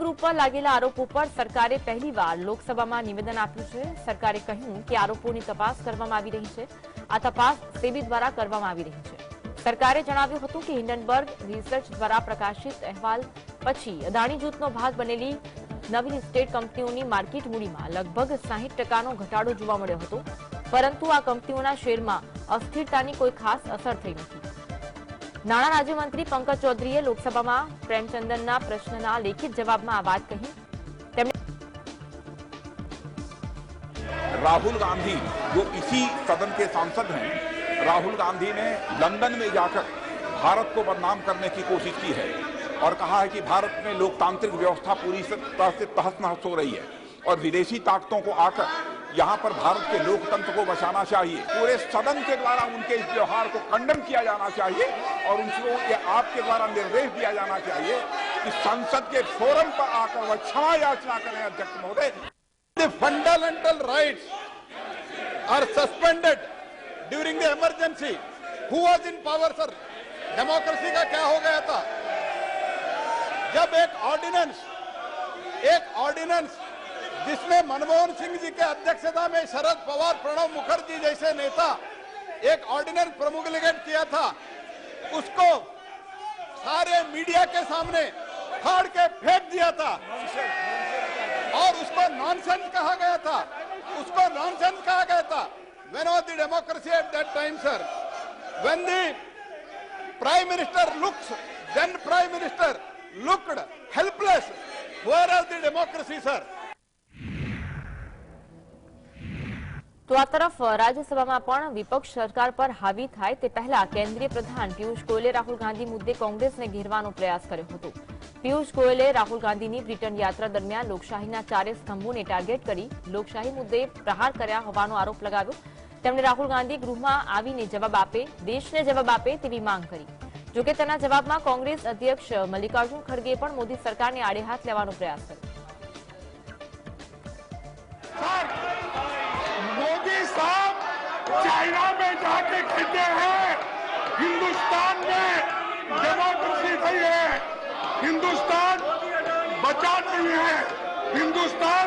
Group પર લાગેલા આરોપો પર સરકારે પહેલીવાર લોકસભામાં નિવેદન આપ્યું છે। સરકારે કહ્યું કે આરોપોની તપાસ કરવામાં આવી રહી છે। આ તપાસ સેબી દ્વારા કરવામાં આવી રહી છે। સરકારે જણાવ્યું હતું કે હિન્ડનબર્ગ રિસર્ચ દ્વારા પ્રકાશિત અહેવાલ પછી અદાણી જૂથનો ભાગ બનેલી નવી લિસ્ટેડ કંપનીઓની માર્કેટ મૂડીમાં લગભગ 60% ઘટાડો જોવા મળ્યો હતો, પરંતુ આ કંપનીઓના શેરમાં અસ્થિરતાની કોઈ ખાસ અસર થઈ નથી। નાણાં રાજ્યમંત્રી પંકજ ચૌધરીએ લોકસભામાં પ્રેમચંદનના પ્રશ્નના લેખિત જવાબમાં આ વાત કહી। राहुल गांधी जो इसी सदन के सांसद हैं, राहुल गांधी ने लंदन में जाकर भारत को बदनाम करने की कोशिश की है और कहा है कि भारत में लोकतांत्रिक व्यवस्था पूरी तरह से तहस नहस हो रही है और विदेशी ताकतों को आकर यहाँ पर भारत के लोकतंत्र को बचाना चाहिए। पूरे सदन के द्वारा उनके इस व्यवहार को कंडम किया जाना चाहिए और उनको ये आपके द्वारा निर्देश दिया जाना चाहिए कि संसद के फोरम पर आकर वह क्षमा याचना करें। अध्यक्ष महोदय, The fundamental rights are suspended during the emergency. Who was in power, sir? Democracy का क्या हो गया था? जब एक ऑर्डिनेंस जिसमें मनमोहन सिंह जी के अध्यक्षता में शरद पवार, प्रणब मुखर्जी जैसे नेता एक ऑर्डिनेंस प्रमुखलिगेट किया था, उसको सारे मीडिया के सामने फाड़ के फेंक दिया था और उसको नॉनसेंस कहा गया था। When was the democracy at that time, sir? When the Prime Minister then Prime Minister looked helpless, where was the democracy, sir? તો આ તરફ રાજ્યસભામાં પણ વિપક્ષ સરકાર પર હાવી થાય તે પહેલા કેન્દ્રીય પ્રધાન પિયુષ ગોયલે રાહુલ ગાંધી મુદ્દે કોંગ્રેસને ઘેરવાનો પ્રયાસ કર્યો હતો। પિયુષ ગોયલે રાહુલ ગાંધીની બ્રિટન યાત્રા દરમિયાન લોકશાહીના ચારે સ્તંભોને ટાર્ગેટ કરી લોકશાહી મુદ્દે પ્રહાર કર્યા હોવાનો આરોપ लगाવ્યો। તેમણે રાહુલ ગાંધી ગૃહમાં આવીને જવાબ આપે, દેશને જવાબ આપે તેવી માંગ કરી। જોકે તેના જવાબમાં કોંગ્રેસ અધ્યક્ષ મલ્લિકાર્જુન ખડગેએ પણ મોદી સરકારને આડે હાથ લેવાનો પ્રયાસ કર્યો। मोदी साहब चाइना में जाके कहते हैं हिंदुस्तान में डेमोक्रेसी नहीं है, हिंदुस्तान बचा नहीं है, हिंदुस्तान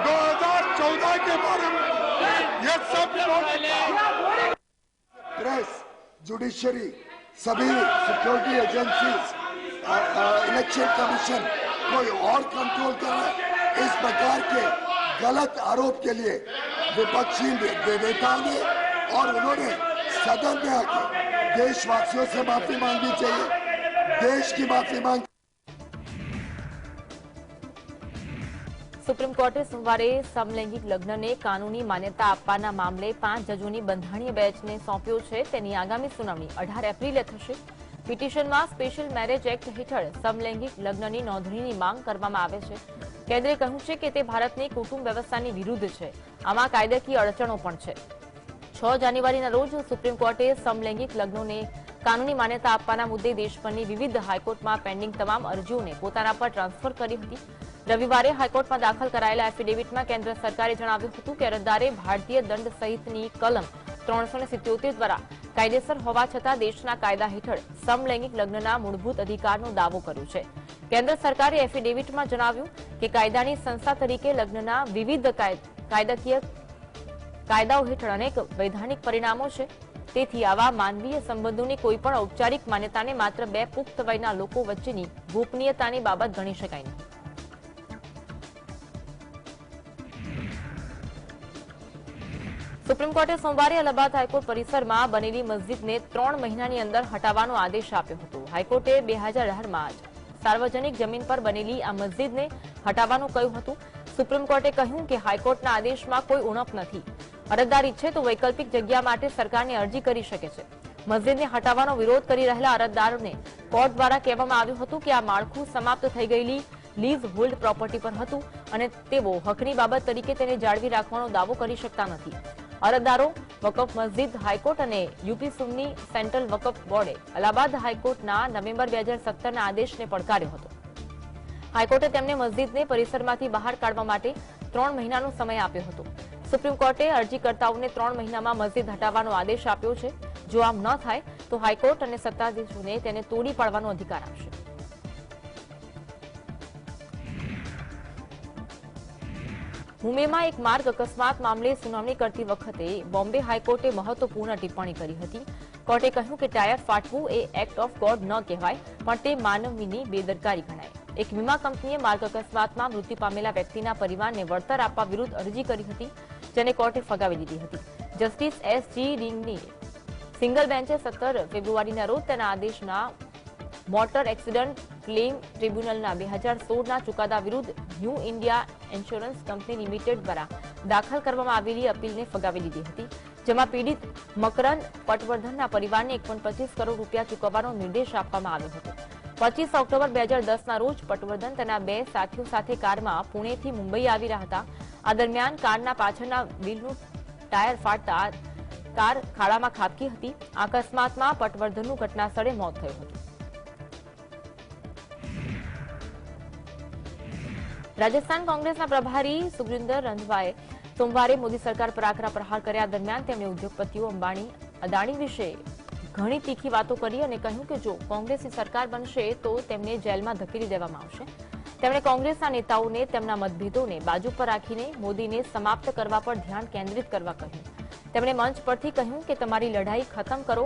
2014 के बारे में ये सब प्रेस, जुडिशरी, सभी सिक्योरिटी एजेंसीज, इलेक्शन कमीशन कोई और कंट्रोल कर रहे। इस प्रकार के गलत आरोप के लिए विपक्षी नेताओं ने और उन्होंने सदन में आकर देशवासियों से माफी मांगनी चाहिए, देश की माफी मांग। સુપ્રીમ કોર્ટે સોમવારે સમલૈંગિક લગ્નને કાનૂની માન્યતા આપવાના મામલે 5 જજોની બંધારણીય બેન્ચને સોંપ્યો છે। તેની આગામી સુનાવણી 18 એપ્રિલે થશે। પિટિશનમાં સ્પેશિયલ મેરેજ એક્ટ હેઠળ સમલૈંગિક લગ્નની નોંધણીની માંગ કરવામાં આવે છે। કેન્દ્રે કહ્યું છે કે તે ભારતની કુટુંબ વ્યવસ્થાની વિરુદ્ધ છે। આમાં કાયદાકીય અડચણો પણ છે। 6 જાન્યુઆરીના રોજ સુપ્રીમ કોર્ટે સમલૈંગિક લગ્નોને કાનૂની માન્યતા આપવાના મુદ્દે દેશભરની વિવિધ હાઈકોર્ટમાં પેન્ડિંગ તમામ અરજીઓને પોતાના પર ટ્રાન્સફર કરી હતી। રવિવારે હાઈકોર્ટમાં દાખલ કરાયેલા એફિડેવિટમાં કેન્દ્ર સરકારે જણાવ્યું હતું કે અરજદારે ભારતીય દંડ સહિતની કલમ 377 દ્વારા કાયદેસર હોવા છતાં દેશના કાયદા હેઠળ સમલૈંગિક લગ્નના મૂળભૂત અધિકારનો દાવો કર્યો છે। કેન્દ્ર સરકારે એફિડેવિટમાં જણાવ્યું કે કાયદાની સંસ્થા તરીકે લગ્નના વિવિધ કાયદાકીય કાયદાઓ હેઠળ અનેક વૈધાનિક પરિણામો છે। તેથી આવા માનવીય સંબંધોની કોઈપણ ઔપચારિક માન્યતાને માત્ર 2 પુખ્ત વયના લોકો વચ્ચેની ગોપનીયતાની બાબત ગણી શકાય નહીં। સુપ્રીમ કોર્ટે સોમવારે અલ્હાબાદ હાઈકોર્ટ પરિસરમાં બનેલી મસ્જિદને 3 મહિનાની અંદર હટાવવાનો આદેશ આપ્યો હતો। હાઈકોર્ટે 2018માં જ સાર્વજનિક જમીન પર બનેલી આ મસ્જિદને હટાવવાનું કહ્યું હતું। સુપ્રીમ કોર્ટે કહ્યું કે હાઈકોર્ટના આદેશમાં કોઈ ઉણપ નથી। અરજદાર ઈચ્છે તો વૈકલ્પિક જગ્યા માટે સરકારને અરજી કરી શકે છે। મસ્જિદને હટાવવાનો વિરોધ કરી રહેલા અરજદારોને કોર્ટ દ્વારા કહેવામાં આવ્યું હતું કે આ માળખું સમાપ્ત થઈ ગયેલી લીઝ હોલ્ડ પ્રોપર્ટી પર હતું અને તેઓ હકની બાબત તરીકે તેને જાળવી રાખવાનો દાવો કરી શકતા નથી। અરજદારો વકફ મસ્જિદ હાઈકોર્ટ અને યુપી સુન્ની સેન્ટ્રલ વકફ બોર્ડે અલ્હાબાદ હાઈકોર્ટના નવેમ્બર 2017ના આદેશને પડકાર્યો હતો। હાઈકોર્ટે તેમને મસ્જિદને પરિસરમાંથી બહાર કાઢવા માટે 3 મહિનાનો સમય આપ્યો હતો। સુપ્રીમ કોર્ટે અરજીકર્તાઓને 3 મહિનામાં મસ્જિદ હટાવવાનો આદેશ આપ્યો છે। જો આમ ન થાય તો હાઈકોર્ટ અને સત્તાધીશોને તેને તોડી પાડવાનો અધિકાર આપશે। મુંબઈમાં એક માર્ગ અકસ્માત મામલે સુનાવણી કરતી વખતે બોમ્બે હાઈકોર્ટે મહત્વપૂર્ણ ટિપ્પણી કરી હતી. કોર્ટે કહ્યું કે ટાયર ફાટવું એ એક્ટ ઓફ ગોડ ન કહેવાય, પણ તે માનવીની બેદરકારી ગણાય. એક વીમા કંપનીએ માર્ગ અકસ્માતમાં મૃત્યુ પામેલા વ્યક્તિના પરિવારને વળતર આપવા વિરુદ્ધ અરજી કરી હતી, જેને કોર્ટે ફગાવી દીધી હતી. જસ્ટિસ એસ.જી. રીંગની સિંગલ બેન્ચે 17 ફેબ્રુઆરીના રોજ તેના આદેશના મોટર એક્સિડન્ટ ક્લેમ ટ્રિબ્યુનલના 2016ના ચુકાદા વિરુદ્ધ new India insurance company limited દ્વારા દાખલ કરવામાં આવેલી અપીલને ફગાવી દીધી હતી, જેમાં પીડિત મકરંદ પટવર્ધનના પરિવારને 1.25 કરોડ રૂપિયા ચૂકવવાનો નિર્દેશ આપવામાં આવ્યો હતો. 25 ઓક્ટોબર 2010ના રોજ પટવર્ધન તેના 2 સાથીઓ સાથે કારમાં પુણેથી મુંબઈ આવી રહ્યા હતા. આ દરમિયાન કારના પાછળના વ્હીલનું ટાયર ફાટતા કાર ખાડામાં ખાબકી હતી. અકસ્માતમાં પટવર્ધનનું ઘટનાસ્થળે મોત થયું હતું. રાજસ્થાન કોંગ્રેસના પ્રભારી સુખજિંદર રંધાવાએ સોમવારે મોદી સરકાર પર આકરા પ્રહાર કર્યા. દરમિયાન તેમણે ઉદ્યોગપતિઓ અંબાણી અદાણી વિશે ઘણી તીખી વાતો કરી અને કહ્યું કે જો કોંગ્રેસની સરકાર બનશે તો તેમને જેલમાં ધકેલી દેવામાં આવશે. તેમણે કોંગ્રેસના નેતાઓને તેમના મતભેદોને બાજુ પર રાખીને મોદીને સમાપ્ત કરવા પર ધ્યાન કેન્દ્રિત કરવા કહ્યું. તેમણે મંચ પરથી કહ્યું કે તમારી લડાઈ ખતમ કરો,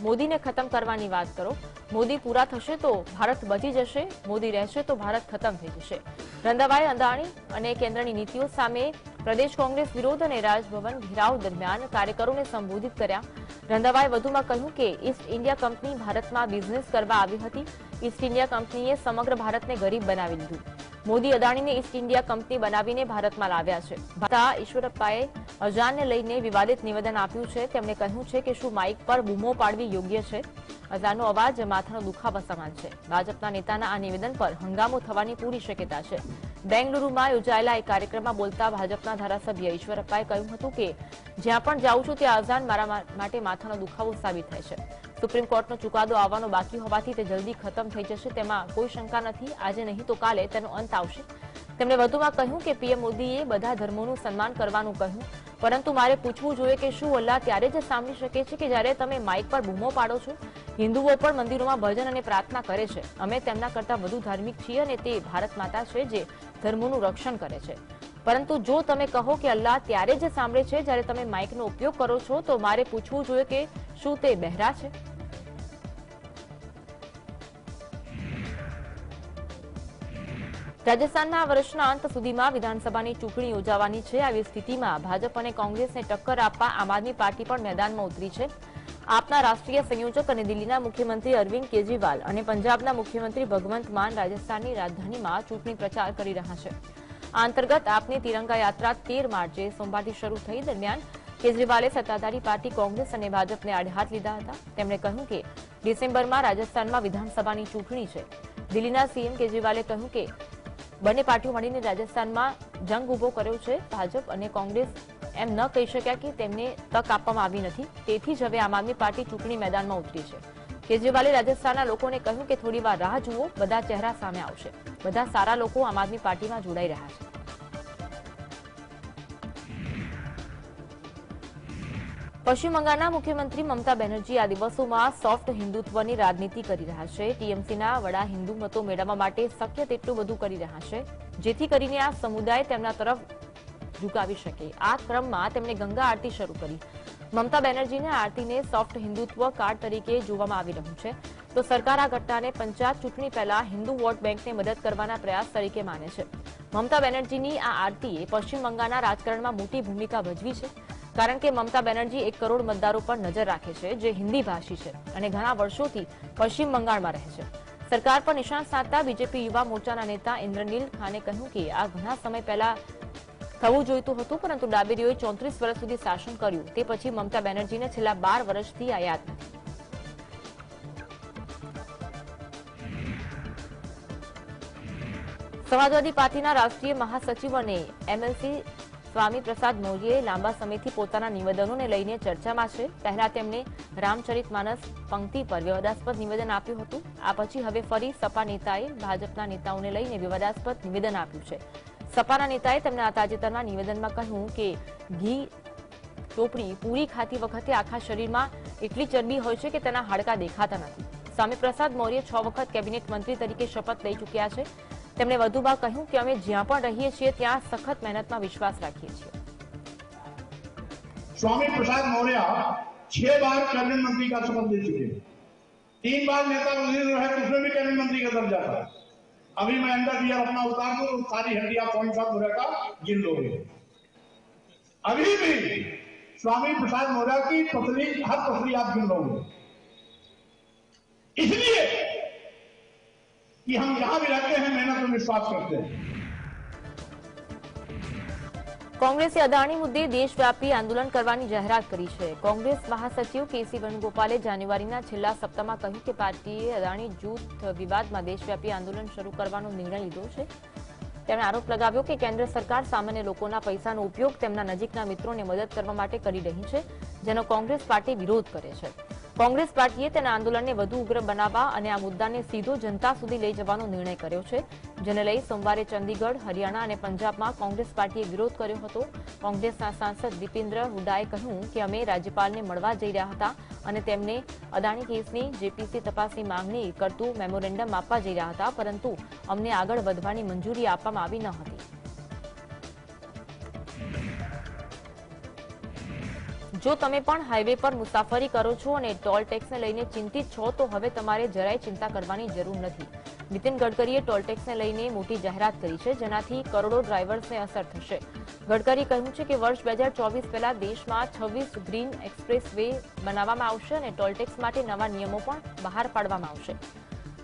મોદીને ખતમ કરવાની વાત કરો. મોદી પૂરા થશે તો ભારત બચી જશે, મોદી રહેશે તો ભારત ખતમ થઈ જશે. રંધાવાએ અદાણી અને કેન્દ્રની નીતિઓ સામે પ્રદેશ કોંગ્રેસ વિરોધ અને રાજભવન ઘેરાવ દરમિયાન કાર્યકરોને સંબોધિત કર્યા. રંધાવાએ વધુમાં કહ્યું કે ઈસ્ટ ઇન્ડિયા કંપની ભારતમાં બિઝનેસ કરવા આવી હતી. ઈસ્ટ ઇન્ડિયા કંપનીએ સમગ્ર ભારતને ગરીબ બનાવી દીધું. મોદી અદાણીને ઈસ્ટ ઇન્ડિયા કંપની બનાવીને ભારતમાં લાવ્યા છે. ઈશ્વરપ્પાએ અજાનને લઈને વિવાદિત નિવેદન આપ્યું છે. તેમણે કહ્યું છે કે શું માઇક પર બૂમો પાડવી યોગ્ય છે? અઝારનો અવાજ માથાનો દુખાવા સમાન છે. ભાજપના નેતાના આ નિવેદન પર હંગામો થવાની પૂરી શક્યતા છે. બેંગલુરુમાં યોજાયેલા એક કાર્યક્રમમાં બોલતા ભાજપના ધારાસભ્ય ઈશ્વરપ્પાએ કહ્યું હતું કે જ્યાં પણ જાઉં છું ત્યાં અઝાન મારા માટે માથાનો દુખાવો સાબિત થાય છે. સુપ્રીમ કોર્ટનો ચુકાદો આવવાનો બાકી હોવાથી તે જલ્દી ખતમ થઈ જશે તેમાં કોઈ શંકા નથી. આજે નહીં તો કાલે તેનો અંત આવશે. તેમણે વધુમાં કહ્યું કે પીએમ મોદીએ બધા ધર્મોનું સન્માન કરવાનું કહ્યું, પરંતુ મારે પૂછવું જોઈએ કે શું અલ્લાહ ત્યારે જ સાંભળી શકે છે કે જ્યારે તમે માઇક પર બૂમો પાડો છો? હિન્દુઓ પણ મંદિરોમાં ભજન અને પ્રાર્થના કરે છે. અમે તેમના કરતાં વધુ ધાર્મિક છીએ અને તે ભારત માતા છે જે ધર્મોનું રક્ષણ કરે છે. પરંતુ જો તમે કહો કે અલ્લાહ ત્યારે જ સાંભળે છે જ્યારે તમે માઇકનો ઉપયોગ કરો છો, તો મારે પૂછવું જોઈએ કે શું તે બહેરા છે? રાજસ્થાનના વર્ષના અંત સુધીમાં વિધાનસભાની ચૂંટણી યોજાવાની છે. આવી સ્થિતિમાં ભાજપ અને કોંગ્રેસને ટક્કર આપવા આમ આદમી પાર્ટી પણ મેદાનમાં ઉતરી છે. આપના રાષ્ટ્રીય સંયોજક અને દિલ્હીના મુખ્યમંત્રી અરવિંદ કેજરીવાલ અને પંજાબના મુખ્યમંત્રી ભગવંત માન રાજસ્થાનની રાજધાનીમાં ચૂંટણી પ્રચાર કરી રહ્યા છે. આ અંતર્ગત આપની તિરંગા યાત્રા 13 માર્ચે સોમવારથી શરૂ થઈ. દરમિયાન કેજરીવાલે સત્તાધારી પાર્ટી કોંગ્રેસ અને ભાજપને આડેહાથ લીધા હતા. તેમણે કહ્યું કે ડિસેમ્બરમાં રાજસ્થાનમાં વિધાનસભાની ચૂંટણી છે. દિલ્હીના સીએમ કેજરીવાલે કહ્યું કે બંને પાર્ટીઓ મળીને રાજસ્થાનમાં જંગ ઉભો કર્યો છે. ભાજપ અને કોંગ્રેસ એમ ન કહી શક્યા કે તેમને તક આપવામાં આવી નથી. તેથી જ હવે આમ આદમી પાર્ટી ચૂંટણી મેદાનમાં ઉતરી છે. કેજરીવાલે રાજસ્થાનના લોકોને કહ્યું કે થોડીવાર રાહ જુઓ, બધા ચહેરા સામે આવશે. બધા સારા લોકો આમ આદમી પાર્ટીમાં જોડાઈ રહ્યા છે. પશ્ચિમ બંગાળના મુખ્યમંત્રી મમતા બેનર્જી આ દિવસોમાં સોફ્ટ હિન્દુત્વની રાજનીતિ કરી રહ્યા છે. ટીએમસીના વડા હિન્દુ મતો મેળવવા માટે શક્ય તેટલું બધું કરી રહ્યા છે, જેથી કરીને આ સમુદાય તેમના તરફ ઝુકાવી શકે. આ ક્રમમાં તેમણે ગંગા આરતી શરૂ કરી. મમતા બેનર્જીને આરતીને સોફ્ટ હિન્દુત્વ કાર્ડ તરીકે જોવામાં આવી રહ્યું છે, તો સરકાર આ ઘટનાને પંચાયત ચૂંટણી પહેલા હિન્દુ વોટ બેંકને મદદ કરવાના પ્રયાસ તરીકે માને છે. મમતા બેનર્જીની આ આરતીએ પશ્ચિમ બંગાળના રાજકારણમાં મોટી ભૂમિકા ભજવી છે, કારણ કે મમતા બેનર્જી 1 કરોડ મતદારો પર નજર રાખે છે જે હિન્દી ભાષી છે અને ઘણા વર્ષોથી પશ્ચિમ બંગાળમાં રહે છે. સરકાર પર નિશાન સાધતા બીજેપી યુવા મોરચાના નેતા ઇન્દ્રનીલ ખાને કહ્યું કે આ ઘણા સમય પહેલા થવું જોઈતું હતું, પરંતુ ડાબેરીઓએ 34 વર્ષ સુધી શાસન કર્યું. તે પછી મમતા બેનર્જીને છેલ્લા 12 વર્ષથી આ યાદ નથી. સમાજવાદી પાર્ટીના રાષ્ટ્રીય મહાસચિવ અને એમએલસી સ્વામી પ્રસાદ મૌર્યે લાંબા સમયથી પોતાના નિવેદનોને લઈને ચર્ચામાં છે. પહેલા તેમણે રામચરિતમાનસ પંક્તિ પર વિવાદાસ્પદ નિવેદન આપ્યું હતું. આ પછી હવે ફરી સપા નેતાએ ભાજપના નેતાઓને લઈને વિવાદાસ્પદ નિવેદન આપ્યું છે. સપાના નેતાએ તેમના તાજેતરના નિવેદનમાં કહ્યું કે ઘી ચોપડી પૂરી ખાતી વખતે આખા શરીરમાં એટલી ચરબી હોય છે કે તેના હાડકાં દેખાતા નથી. સ્વામી પ્રસાદ મૌર્ય 6 વખત કેબિનેટ મંત્રી તરીકે શપથ લઈ ચૂક્યા છે. તેમણે વધુમાં કહ્યું કે અમે જ્યાં પણ રહીએ છીએ ત્યાં સખત મહેનતમાં વિશ્વાસ રાખીએ છીએ। स्वामी प्रसाद मौर्य 6 बार कैबिनेट मंत्री का शपथ ले चुके हैं, 3 बार नेता प्रतिनिधि रहे, उसमें भी कैबिनेट मंत्री का दर्जा था। अभी मैं अंडर बियर अपना उतार दूं तो सारी हड्डियां पॉइंट ऑफ का गिन लोगे। अभी भी स्वामी प्रसाद मौर्य की पसली हर पसली आप गिन लोगे, इसलिए कि हम जहां भी रहते हैं मेहनत में विश्वास करते हैं। કોંગ્રેસે અદાણી મુદ્દે દેશવ્યાપી આંદોલન કરવાની જાહેરાત કરી છે। કોંગ્રેસ મહાસચિવ કેસી વેણુગોપાલે જાન્યુઆરીના છેલ્લા સપ્તાહમાં કહ્યું કે પાર્ટીએ અદાણી જૂથ વિવાદમાં દેશવ્યાપી આંદોલન શરૂ કરવાનો નિર્ણય લીધો છે। તેમણે આરોપ લગાવ્યો કે કેન્દ્ર સરકાર સામાન્ય લોકોના પૈસાનો ઉપયોગ તેમના નજીકના મિત્રોને મદદ કરવા માટે કરી રહી છે, જેનો કોંગ્રેસ પાર્ટી વિરોધ કરે છે। કોંગ્રેસ પાર્ટીએ તેના આંદોલનને વધુ ઉગ્ર બનાવવા અને આ મુદ્દાને સીધો જનતા સુધી લઈ જવાનો નિર્ણય કર્યો છે, જેને લઈ સોમવારે ચંદીગઢ, હરિયાણા અને પંજાબમાં કોંગ્રેસ પાર્ટીએ વિરોધ કર્યો હતો। કોંગ્રેસના સાંસદ દીપેન્દ્ર હુડાએ કહ્યું કે અમે રાજ્યપાલને મળવા જઈ રહ્યા હતા અને તેમને અદાણી કેસની જેપીસી તપાસની માંગણી કરતું મેમોરેન્ડમ આપવા જઈ રહ્યા હતા, પરંતુ અમને આગળ વધવાની મંજૂરી આપવામાં આવી ન હતી। જો તમે પણ હાઈવે પર મુસાફરી કરો છો અને ટોલ ટેક્સને લઈને ચિંતિત છો તો હવે તમારે જરાય ચિંતા કરવાની જરૂર નથી। નીતિન ગડકરીએ ટોલ ટેક્સને લઈને મોટી જાહેરાત કરી છે, જેનાથી કરોડો ડ્રાઈવર્સને અસર થશે। ગડકરીએ કહ્યું છે કે વર્ષ 2024 પહેલા દેશમાં 26 ગ્રીન એક્સપ્રેસ વે બનાવવામાં આવશે અને ટોલ ટેક્સ માટે નવા નિયમો પણ બહાર પાડવામાં આવશે।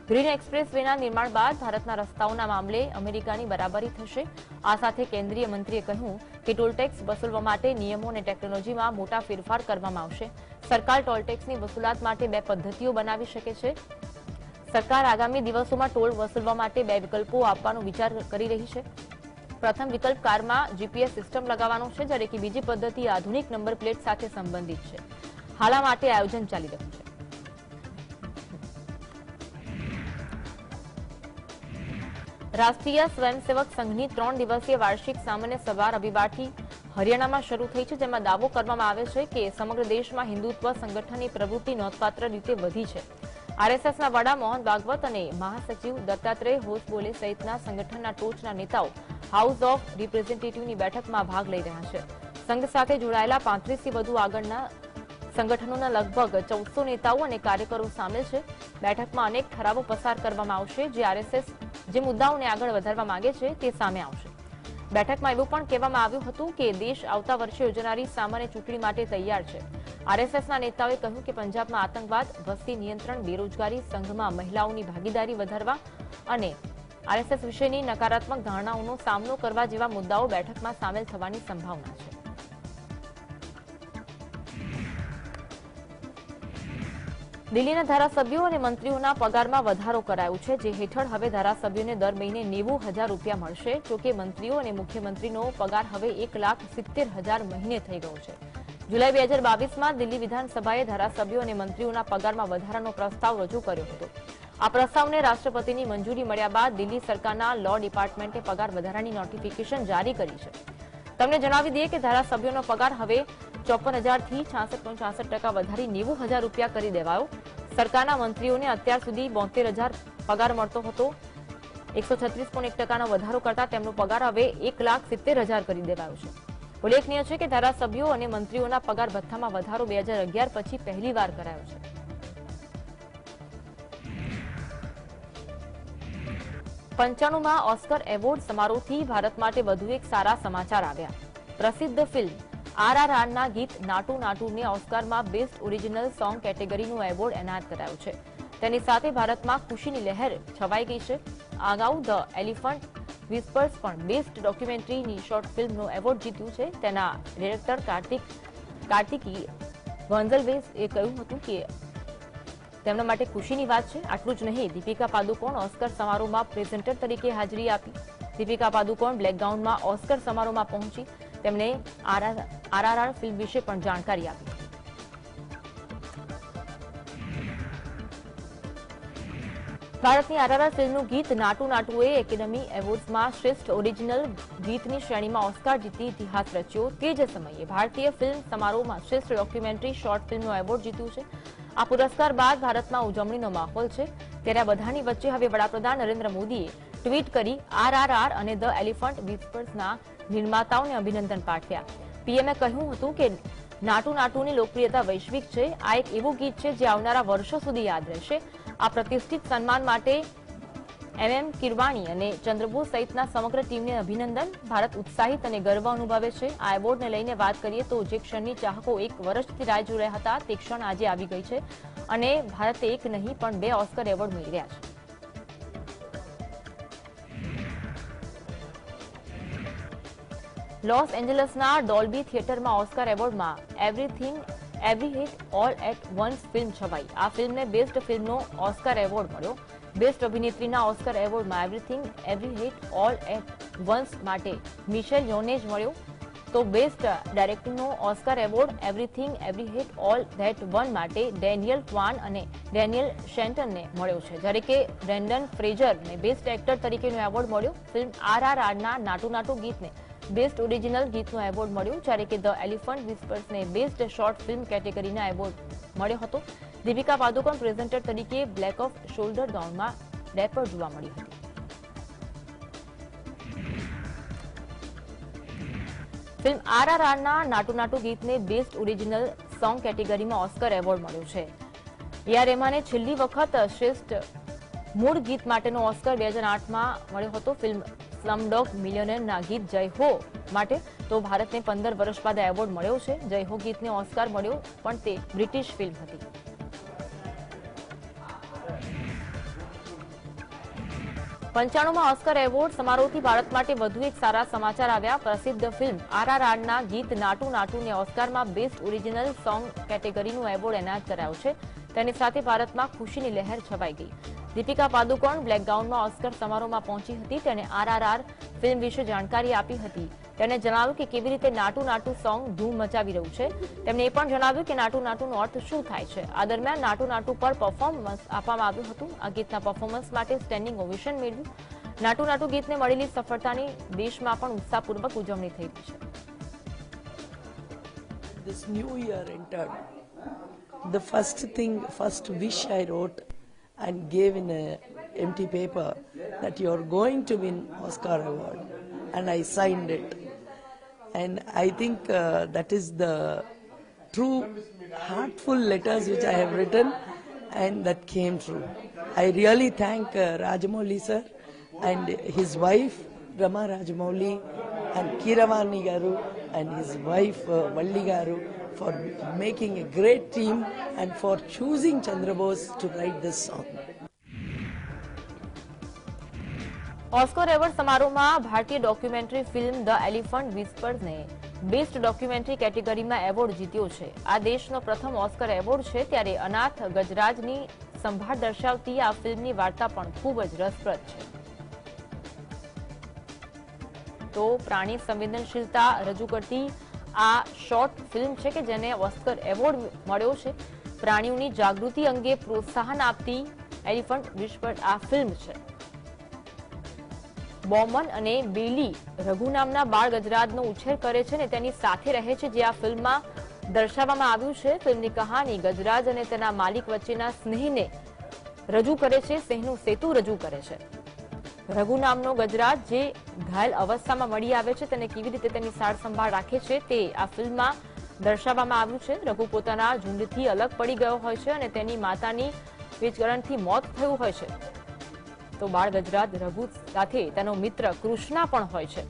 ગ્રીન એક્સપ્રેસ વેના નિર્માણ બાદ ભારતના રસ્તાઓના મામલે અમેરિકાની બરાબરી થશે। આ સાથે કેન્દ્રીય મંત્રીએ કહ્યું કે ટોલ ટેક્સ વસૂલવા માટે નિયમો અને ટેકનોલોજીમાં મોટા ફેરફાર કરવામાં આવશે। સરકાર ટોલ ટેક્સની વસૂલાત માટે 2 પદ્ધતિઓ બનાવી શકે છે। સરકાર આગામી દિવસોમાં ટોલ વસૂલવા માટે 2 વિકલ્પો આપવાનો વિચાર કરી રહી છે। પ્રથમ વિકલ્પ કારમાં જીપીએસ સિસ્ટમ લગાવવાનો છે, જ્યારે કે બીજી પદ્ધતિ આધુનિક નંબર પ્લેટ સાથે સંબંધિત છે। હાલ આ માટે આયોજન ચાલી રહ્યું છે। રાષ્ટ્રીય સ્વયંસેવક સંઘની 3 દિવસીય વાર્ષિક સામાન્ય સભા રવિવારથી હરિયાણામાં શરૂ થઈ છે, જેમાં દાવો કરવામાં આવે છે કે સમગ્ર દેશમાં હિન્દુત્વ સંગઠનની પ્રવૃત્તિ નોંધપાત્ર રીતે વધી છે। આરએસએસના વડા મોહન ભાગવત અને મહાસચિવ દત્તાત્રેય હોસબોલે સહિતના સંગઠનના ટોચના નેતાઓ હાઉસ ઓફ રિપ્રેઝેન્ટેટિવની બેઠકમાં ભાગ લઈ રહ્યા છે। સંઘ સાથે જોડાયેલા 35થી વધુ આગળના સંગઠનોના લગભગ 1400 નેતાઓ અને કાર્યકરો સામેલ છે। બેઠકમાં અનેક ઠરાવો પસાર કરવામાં આવશે, જે આરએસએસ જે મુદ્દાઓને આગળ વધારવા માંગે છે તે સામે આવશે। બેઠકમાં એવું પણ કહેવામાં આવ્યું હતું કે દેશ આવતા વર્ષે યોજાનારી સામાન્ય ચૂંટણી માટે તૈયાર છે। આરએસએસના નેતાઓએ કહ્યું કે પંજાબમાં આતંકવાદ, વસ્તી નિયંત્રણ, બેરોજગારી, સંઘમાં મહિલાઓની ભાગીદારી વધારવા અને આરએસએસ વિશેની નકારાત્મક ધારણાઓનો સામનો કરવા જેવા મુદ્દાઓ બેઠકમાં સામેલ થવાની સંભાવના છે। દિલ્હીના ધારાસભ્યો અને મંત્રીઓના પગારમાં વધારો કરાયો છે, જે હેઠળ હવે ધારાસભ્યોને દર મહિને 90,000 રૂપિયા મળશે। જોકે મંત્રીઓ અને મુખ્યમંત્રીનો પગાર હવે 1,70,000 મહિને થઈ ગયો છે। જુલાઈ 2022માં દિલ્હી વિધાનસભાએ ધારાસભ્યો અને મંત્રીઓના પગારમાં વધારાનો પ્રસ્તાવ રજૂ કર્યો હતો। આ પ્રસ્તાવને રાષ્ટ્રપતિની મંજૂરી મળ્યા બાદ દિલ્હી સરકારના લો ડિપાર્ટમેન્ટે પગાર વધારાની નોટિફિકેશન જારી કરી છે। તમને જણાવી દઈએ કે ધારાસભ્યોનો પગાર હવે 54,000 થી 66.66% વધારી 90,000 રૂપિયા કરી દેવાયો। સરકારના મંત્રીઓને અત્યાર સુધી 72,000 પગાર મળતો હતો। 136.1%નો વધારો કરતા તેમનો પગાર હવે 1,70,000 કરી દેવાયો છે। ઉલ્લેખનીય છે કે ધારાસભ્યો અને મંત્રીઓના પગાર ભથ્થામાં વધારો 2011 પછી પહેલીવાર કરાયો છે। પંચાણુંમાં ઓસ્કર એવોર્ડ સમારોહથી ભારત માટે વધુ એક સારા સમાચાર આવ્યા। પ્રસિદ્ધ ફિલ્મ આરઆરઆરના ગીત નાટુ નાટુને ઓસ્કારમાં બેસ્ટ ઓરિજિનલ સોંગ કેટેગરીનો એવોર્ડ એનાયત કરાયો છે। તેની સાથે ભારતમાં ખુશીની લહેર છવાઈ ગઈ છે। અગાઉ ધ એલિફન્ટ વિસ્પર્સ પણ બેસ્ટ ડોક્યુમેન્ટરીની શોર્ટ ફિલ્મનો એવોર્ડ જીત્યું છે। તેના ડિરેક્ટર કાર્તિકી ગોન્ઝલ્વેઝે કહ્યું હતું કે તેમના માટે ખુશીની વાત છે। આટલું જ નહીં, દીપિકા પાદુકોણ ઓસ્કર સમારોહમાં પ્રેઝેન્ટર તરીકે હાજરી આપી। દીપિકા પાદુકોણ બ્લેક ગાઉનમાં ઓસ્કર સમારોહમાં પહોંચી। તેમણે આરઆરઆર ફિલ્મ વિશે પણ જાણકારી આપી। ભારતની આરઆરઆર ફિલ્મનું ગીત નાટુ નાટુએ એકેડમી એવોર્ડ્સમાં શ્રેષ્ઠ ઓરિજિનલ ગીતની શ્રેણીમાં ઓસ્કાર જીતી ઇતિહાસ રચ્યો। તે જ સમયે ભારતીય ફિલ્મ સમારોહમાં શ્રેષ્ઠ ડોક્યુમેન્ટરી શોર્ટ ફિલ્મનો એવોર્ડ જીત્યું છે। આ પુરસ્કાર બાદ ભારતમાં ઉજવણીનો માહોલ છે। ત્યારે આ બધાની વચ્ચે હવે વડાપ્રધાન નરેન્દ્ર મોદીએ ટ્વીટ કરી RRR અને ધ એલિફન્ટ વિસ્પર્સના નિર્માતાઓને અભિનંદન પાઠવ્યા. પીએમએ કહ્યું હતું કે નાટુ નાટુની લોકપ્રિયતા વૈશ્વિક છે. આ એક એવું ગીત છે જે આવનારા વર્ષો સુધી યાદ રહેશે. આ પ્રતિષ્ઠિત સન્માન માટે MM કિરવાણી અને ચંદ્રબોસ સહિતના સમગ્ર ટીમને અભિનંદન. ભારત ઉત્સાહિત અને ગર્વ અનુભવે છે. આ એવોર્ડને લઈને વાત કરીએ તો જે ક્ષણની ચાહકો 1 વર્ષથી રાહ જોઈ રહ્યા હતા તે ક્ષણ આજે આવી ગઈ છે અને ભારતે એક નહીં પણ 2 ઓસ્કર એવોર્ડ મેળવ્યા છે. લોસ એન્જલસના ડોલ્બી થિયેટરમાં ઓસ્કર એવોર્ડમાં every hit all at once film છવાઈ. આ ફિલ્મને બેસ્ટ ફિલ્મનો ઓસ્કર એવોર્ડ મળ્યો. બેસ્ટ અભિનેત્રીના ઓસ્કર એવોર્ડમાં every hit all at once માટે મિશેલ યોનેજ મળ્યો. તો બેસ્ટ ડાયરેક્ટરનો Oscar award every hit all that one માટે ડેનિયલ ક્વાન અને ડેનિયલ શેન્ટનને મળ્યો છે, જ્યારે કે બ્રેન્ડન ફ્રેઝરને બેસ્ટ એક્ટર તરીકેનો એવોર્ડ મળ્યો. ફિલ્મ RRRના નાટુ નાટુ ગીતને બેસ્ટ ઓરિજિનલ ગીતનો એવોર્ડ મળ્યો, જ્યારે કે ધ એલિફન્ટ વિસ્પર્સને બેસ્ટ શોર્ટ ફિલ્મ કેટેગરીના એવોર્ડ મળ્યો હતો. દીપિકા પાદુકોણ પ્રેઝન્ટર તરીકે બ્લેક ઓફ શોલ્ડર ગાઉનમાં ડેપર જોવા મળી હતી. ફિલ્મ RRRના નાટુ નાટુ ગીતને બેસ્ટ ઓરિજિનલ સોંગ કેટેગરીમાં ઓસ્કર એવોર્ડ મળ્યો છે. A.R. રહેમાને છેલ્લી વખત શ્રેષ્ઠ મૂળ ગીત માટેનો ઓસ્કર 2008માં મળ્યો હતો. ફિલ્મ સ્લમડોગ મિલિયનેરના ગીત જય હો માટે તો ભારતને 15 વર્ષ બાદ એવોર્ડ મળ્યો છે. જય હો ગીતને ઓસ્કાર મળ્યો પણ તે બ્રિટિશ ફિલ્મ હતી. પંચાણુંમાં ઓસ્કર એવોર્ડ સમારોહથી ભારત માટે વધુ એક સારા સમાચાર આવ્યા. પ્રસિદ્ધ ફિલ્મ RRRના ગીત નાટુ નાટુને ઓસ્કારમાં બેસ્ટ ઓરિજિનલ સોંગ કેટેગરીનો એવોર્ડ એનાયત કરાયો છે. તેની સાથે ભારતમાં ખુશીની લહેર છવાઈ ગઈ. દીપિકા પાદુકોણ બ્લેક ગાઉનમાં ઓસ્કર સમારોહમાં પહોંચી હતી. તેણે RRR ફિલ્મ વિશે જાણકારી આપી હતી. તેણે જણાવ્યું કે કેવી રીતે નાટુ નાટુ સોંગ ધૂમ મચાવી રહ્યું છે. તેમણે એ પણ જણાવ્યું કે નાટુ નાટુનો અર્થ શું થાય છે. આ દરમિયાન નાટુ નાટુ પર પરફોર્મન્સ આપવામાં આવ્યું હતું. આ ગીતના પરફોર્મન્સ માટે સ્ટેન્ડિંગ ઓવેશન મેળવ્યું. નાટુ નાટુ ગીતને મળેલી સફળતાની દેશમાં પણ ઉત્સાહપૂર્વક ઉજવણી થઈ રહી છે. This new year entered. The first wish I wrote and gave in a empty paper that you are going to win Oscar award, and I signed it. And I think that is the true heartful letters which I have written, and that came true. I really thank Rajamouli sir and his wife Rama Rajamouli and Kiravani garu and his wife Valli garu for making a great team and for choosing Chandrabose to write this song. Oscar award સમારોહમાં ભારતીય documentary film the elephant વિસ્પર્સને best documentary કેટેગરીમાં award જીત્યો છે. આ દેશનો પ્રથમ Oscar award છે. ત્યારે અનાથ ગજરાજની સંભાળ દર્શાવતી આ ફિલ્મની વાર્તા પણ ખૂબ જ રસપ્રદ છે. તો પ્રાણી સંવેદનશીલતા રજૂ કરતી આ શોર્ટ ફિલ્મ છે કે જેને ઓસ્કર એવોર્ડ મળ્યો છે. પ્રાણીઓની જાગૃતિ અંગે પ્રોત્સાહન આપતી એલિફન્ટ વિસ્પર્સ આ ફિલ્મ છે. બોમન અને બેલી રઘુ નામના બાળ ગજરાજનો ઉછેર કરે છે અને તેની સાથે રહે છે, જે આ ફિલ્મમાં દર્શાવવામાં આવ્યું છે. ફિલ્મની કહાની ગજરાજ અને તેના માલિક વચ્ચેના સ્નેહને રજૂ કરે છે, સ્નેહનું સેતુ રજૂ કરે છે. રઘુ નામનો ગજરાજ જે ઘાયલ અવસ્થામાં મળી આવે છે તેને કેવી રીતે તેની સાર સંભાળ રાખે છે તે આ ફિલ્મમાં દર્શાવવામાં આવ્યું છે. રઘુ પોતાના ઝુંડથી અલગ પડી ગયો હોય છે અને તેની માતાની વીજકરણથી મોત થયું હોય છે. તો બાળ ગજરાજ રઘુ સાથે તેનો મિત્ર કૃષ્ણા પણ હોય છે.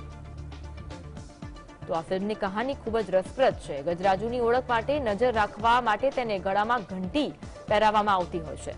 તો આ ફિલ્મની કહાની ખૂબ જ રસપ્રદ છે. ગજરાજુની ઓળખ માટે નજર રાખવા માટે તેને ગળામાં ઘંટી પહેરાવવામાં આવતી હોય છે.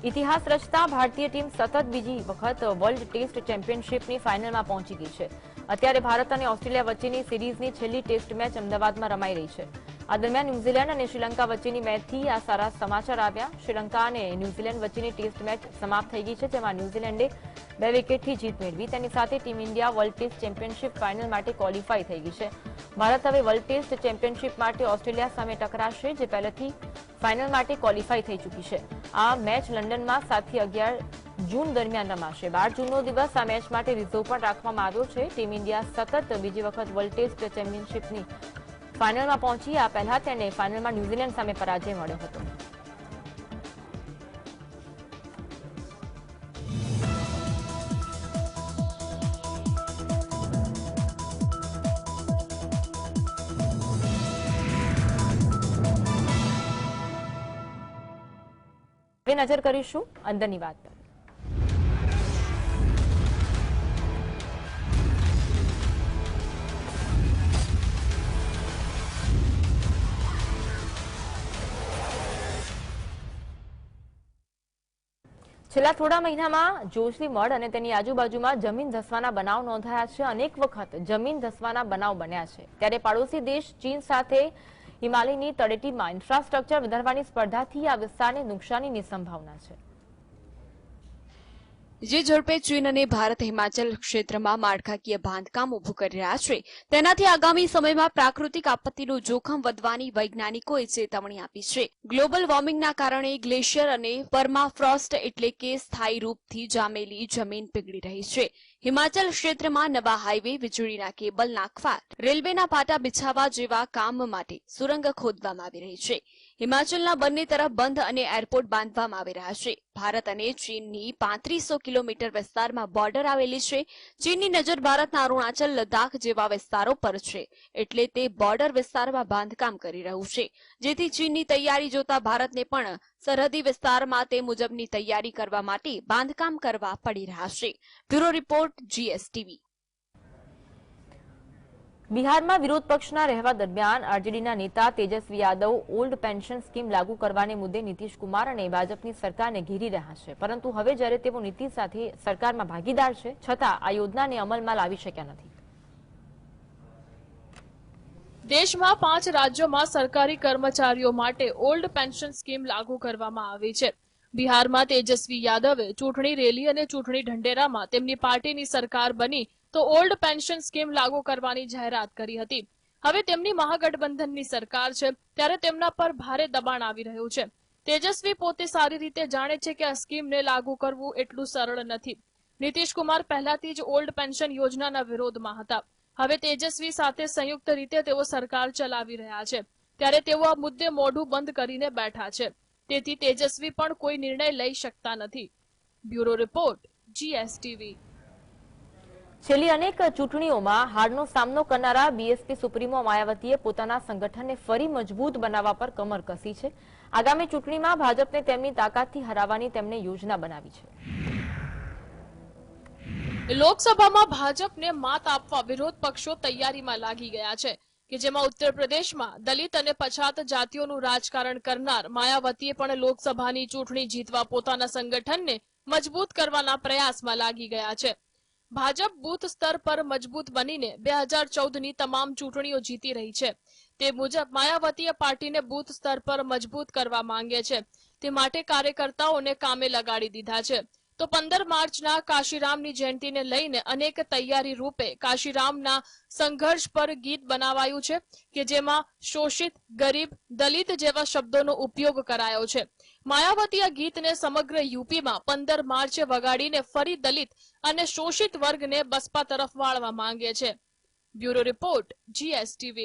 ઇતિહાસ રચતા ભારતીય ટીમ સતત બીજી વખત વર્લ્ડ ટેસ્ટ ચેમ્પિયનશિપની ફાઇનલમાં પહોંચી ગઈ છે. અત્યારે ભારત અને ઓસ્ટ્રેલિયા વચ્ચેની સિરીઝની છેલ્લી ટેસ્ટ મેચ અમદાવાદમાં રમાઈ રહી છે. આ દરમિયાન ન્યૂઝીલેન્ડ અને શ્રીલંકા વચ્ચેની મેચથી આ સારા સમાચાર આવ્યા. શ્રીલંકા અને ન્યૂઝીલેન્ડ વચ્ચેની ટેસ્ટ મેચ સમાપ્ત થઈ ગઈ છે, જેમાં ન્યૂઝીલેન્ડે 2 વિકેટથી જીત મેળવી. તેની સાથે team India world test championship final માટે ક્વોલિફાય થઈ ગઈ છે. ભારત હવે વર્લ્ડ ટેસ્ટ ચેમ્પિયનશિપ માટે ઓસ્ટ્રેલિયા સામે ટકરાશે, જે પહેલેથી ફાઇનલ માટે ક્વોલિફાય થઈ ચૂકી છે. આ મેચ લંડનમાં 7 થી 11 જૂન દરમિયાન રમાશે. 12 જૂનનો દિવસ આ મેચ માટે રિઝર્વ પણ રાખવામાં આવ્યો છે. ટીમ ઇન્ડિયા સતત બીજી વખત વર્લ્ડ ટેસ્ટ ચેમ્પિયનશિપની ફાઇનલમાં પહોંચી. આ પહેલા તેને ફાઇનલમાં ન્યૂઝીલેન્ડ સામે પરાજય મળ્યો હતો. હવે નજર કરીશું અંદરની વાત પર. છેલ્લા થોડા મહિનામાં જોશી મઢ અને તેની આજુબાજુમાં જમીન ધસવાના બનાવ નોંધાયા છે. અનેક વખત જમીન ધસવાના બનાવ બન્યા છે. ત્યારે પાડોશી દેશ ચીન સાથે હિમાલયની તળેટીમાં ઇન્ફ્રાસ્ટ્રક્ચર વધારવાની સ્પર્ધાથી આ વિસ્તારને નુકસાનીની સંભાવના છે. જે ઝડપે ચીન અને ભારત હિમાચલ ક્ષેત્રમાં માળખાકીય બાંધકામ ઉભું કરી રહ્યા છે તેનાથી આગામી સમયમાં પ્રાકૃતિક આપત્તિનું જોખમ વધવાની વૈજ્ઞાનિકોએ ચેતવણી આપી છે. ગ્લોબલ વોર્મિંગના કારણે ગ્લેશિયર અને પરમાફ્રોસ્ટ એટલે કે સ્થાયી રૂપથી જામેલી જમીન પીગળી રહી છે. હિમાચલ ક્ષેત્રમાં નવા હાઈવે, વીજળીના કેબલ નાખવા, રેલવેના પાટા બિછાવવા જેવા કામ માટે સુરંગ ખોદવામાં આવી રહી છે. હિમાચલના બંને તરફ બંધ અને એરપોર્ટ બાંધવામાં આવી રહ્યા છે. ભારત અને ચીનની 3500 કિલોમીટર વિસ્તારમાં બોર્ડર આવેલી છે. ચીનની નજર ભારતના અરુણાચલ, લદ્દાખ જેવા વિસ્તારો પર છે, એટલે તે બોર્ડર વિસ્તારમાં બાંધકામ કરી રહ્યું છે. જેથી ચીનની તૈયારી જોતા ભારતને પણ સરહદી વિસ્તારમાં તે મુજબની તૈયારી કરવા માટે બાંધકામ કરવા પડી રહ્યા છે. Bureau report, GSTV. બિહારમાં વિરોધ પક્ષના રહેવા દરમિયાન આરજેડીના નેતા Tejashwi Yadav old pension scheme લાગુ કરવાને મુદ્દે નીતિશ કુમાર અને ભાજપની સરકારને ઘેરી રહ્યા છે. પરંતુ હવે જ્યારે તેઓ નીતિશ સાથે સરકારમાં ભાગીદાર છે, છતાં આ યોજનાને અમલમાં લાવી શક્યા નથી. દેશમાં 5 રાજ્યોમાં સરકારી કર્મચારીઓ માટે ઓલ્ડ પેન્શન સ્કીમ લાગુ કરવામાં આવી છે. બિહારમાં તેજસ્વી યાદવે ચૂંટણી રેલી અને ચૂંટણી ઢંઢેરામાં તેમની પાર્ટીની સરકાર બની તો ઓલ્ડ પેન્શન સ્કીમ લાગુ કરવાની જાહેરાત કરી હતી. હવે તેમની મહાગઠબંધનની સરકાર છે, ત્યારે તેમના પર ભારે દબાણ આવી રહ્યું છે. તેજસ્વી પોતે સારી રીતે જાણે છે કે આ સ્કીમને લાગુ કરવું એટલું સરળ નથી. નીતિશ કુમાર પહેલાથી જ ઓલ્ડ પેન્શન યોજનાના વિરોધમાં હતા. હવે તેજસ્વી સાથે સંયુક્ત રીતે તેઓ સરકાર ચલાવી રહ્યા છે, ત્યારે તેઓ આ મુદ્દે મોઢું બંધ કરીને બેઠા છે. તેથી તેજસ્વી પણ કોઈ નિર્ણય લઈ શકતા નથી. Bureau report, GSTV. છેલ્લી અનેક ચૂંટણીઓમાં હારનો સામનો કરનારા બીએસપી સુપ્રીમો માયાવતીએ પોતાના સંગઠનને ફરી મજબૂત બનાવવા પર કમર કસી છે. આગામી ચૂંટણીમાં ભાજપને તેમની તાકાતથી હરાવવાની તેમણે યોજના બનાવી છે. લોકસભામાં ભાજપને માત આપવા વિરોધ પક્ષો તૈયારીમાં લાગી ગયા છે કે જેમાં ઉત્તર પ્રદેશમાં દલિત અને પછાત જાતિઓનું રાજકારણ કરનાર માયાવતીએ પણ લોકસભાની ચૂંટણી જીતવા પોતાના સંગઠનને મજબૂત કરવાના પ્રયાસમાં લાગી ગયા છે. ભાજપ બૂથ સ્તર પર મજબૂત બનીને 2014ની તમામ ચૂંટણીઓ જીતી રહી છે. તે મુજબ માયાવતીએ પાર્ટીને બૂથ સ્તર પર મજબૂત કરવા માંગે છે. તે માટે કાર્યકર્તાઓને કામે લગાડી દીધા છે. તો 15 માર્ચના કાશીરામની જયંતિને લઈને અનેક તૈયારી રૂપે કાશીરામના સંઘર્ષ પર ગીત બનાવાયું છે કે જેમાં શોષિત, ગરીબ, દલિત જેવા શબ્દોનો ઉપયોગ કરાયો છે. માયાવતી આ ગીતને સમગ્ર યુપીમાં 15 માર્ચે વગાડીને ફરી દલિત અને શોષિત વર્ગને બસપા તરફ વાળવા માંગે છે. Bureau report, GSTV.